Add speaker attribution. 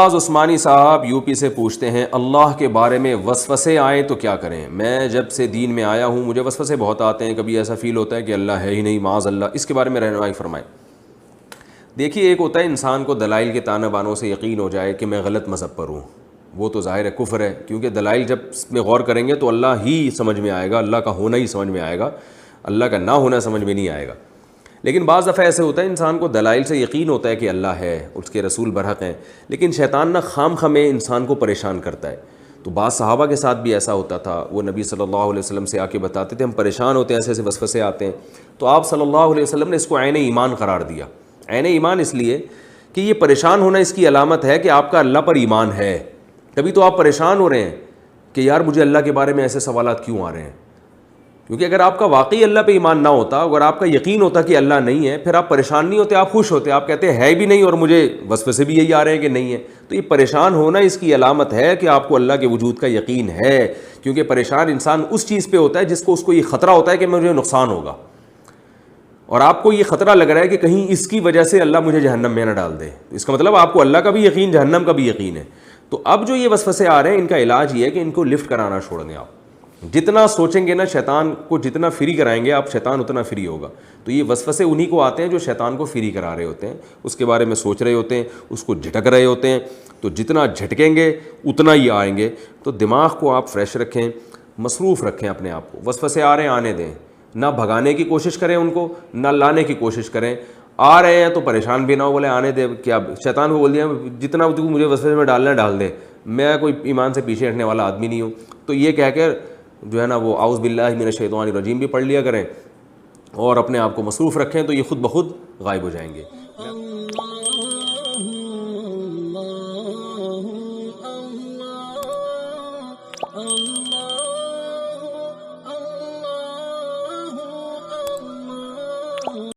Speaker 1: فیاض عثمانی صاحب U P سے پوچھتے ہیں اللہ کے بارے میں وسوسے آئیں تو کیا کریں؟ میں جب سے دین میں آیا ہوں مجھے وسوسے بہت آتے ہیں، کبھی ایسا فیل ہوتا ہے کہ اللہ ہے ہی نہیں، معاذ اللہ، اس کے بارے میں رہنمائی فرمائیں۔ دیکھیے، ایک ہوتا ہے انسان کو دلائل کے تانے بانوں سے یقین ہو جائے کہ میں غلط مذہب پر ہوں، وہ تو ظاہر ہے کفر ہے، کیونکہ دلائل جب اس میں غور کریں گے تو اللہ ہی سمجھ میں آئے گا، اللہ کا ہونا ہی سمجھ میں آئے گا، اللہ کا نہ ہونا سمجھ میں نہیں آئے گا۔ لیکن بعض دفعہ ایسے ہوتا ہے انسان کو دلائل سے یقین ہوتا ہے کہ اللہ ہے، اس کے رسول برحق ہیں، لیکن شیطان نہ خام خمیں انسان کو پریشان کرتا ہے۔ تو بعض صحابہ کے ساتھ بھی ایسا ہوتا تھا، وہ نبی صلی اللہ علیہ وسلم سے آ کے بتاتے تھے ہم پریشان ہوتے ہیں، ایسے ایسے وسوسے آتے ہیں، تو آپ صلی اللہ علیہ وسلم نے اس کو عین ایمان قرار دیا۔ عین ایمان اس لیے کہ یہ پریشان ہونا اس کی علامت ہے کہ آپ کا اللہ پر ایمان ہے، تبھی تو آپ پریشان ہو رہے ہیں کہ یار مجھے اللہ کے بارے میں ایسے سوالات کیوں آ رہے ہیں۔ کیونکہ اگر آپ کا واقعی اللہ پہ ایمان نہ ہوتا، اگر آپ کا یقین ہوتا کہ اللہ نہیں ہے، پھر آپ پریشان نہیں ہوتے، آپ خوش ہوتے، آپ کہتے ہے بھی نہیں اور مجھے وسوسے بھی یہی آ رہے ہیں کہ نہیں ہے۔ تو یہ پریشان ہونا اس کی علامت ہے کہ آپ کو اللہ کے وجود کا یقین ہے، کیونکہ پریشان انسان اس چیز پہ ہوتا ہے جس کو اس کو یہ خطرہ ہوتا ہے کہ مجھے نقصان ہوگا، اور آپ کو یہ خطرہ لگ رہا ہے کہ کہیں اس کی وجہ سے اللہ مجھے جہنم میں نہ ڈال دے، تو اس کا مطلب آپ کو اللہ کا بھی یقین، جہنم کا بھی یقین ہے۔ تو اب جو یہ وسوسے آ رہے ہیں ان کا علاج یہ ہے کہ ان کو لفٹ کرانا چھوڑ دیں۔ آپ جتنا سوچیں گے نا شیطان کو، جتنا فری کرائیں گے آپ، شیطان اتنا فری ہوگا۔ تو یہ وسوسے انہی کو آتے ہیں جو شیطان کو فری کرا رہے ہوتے ہیں، اس کے بارے میں سوچ رہے ہوتے ہیں، اس کو جھٹک رہے ہوتے ہیں، تو جتنا جھٹکیں گے اتنا ہی آئیں گے۔ تو دماغ کو آپ فریش رکھیں، مصروف رکھیں اپنے آپ کو، وسوسے آ رہے ہیں آنے دیں، نہ بھگانے کی کوشش کریں ان کو، نہ لانے کی کوشش کریں۔ آ رہے ہیں تو پریشان بھی نہ ہو، بولے آنے دے، کیا شیطان کو بول دیا جتنا تو مجھے وسوسے میں ڈالنا ڈال دے، میں کوئی ایمان سے پیچھے ہٹنے والا آدمی نہیں ہوں۔ تو یہ کہہ کر جو ہے نا وہ اعوذ باللہ من الشیطان الرجیم بھی پڑھ لیا کریں اور اپنے آپ کو مصروف رکھیں، تو یہ خود بخود غائب ہو جائیں گے۔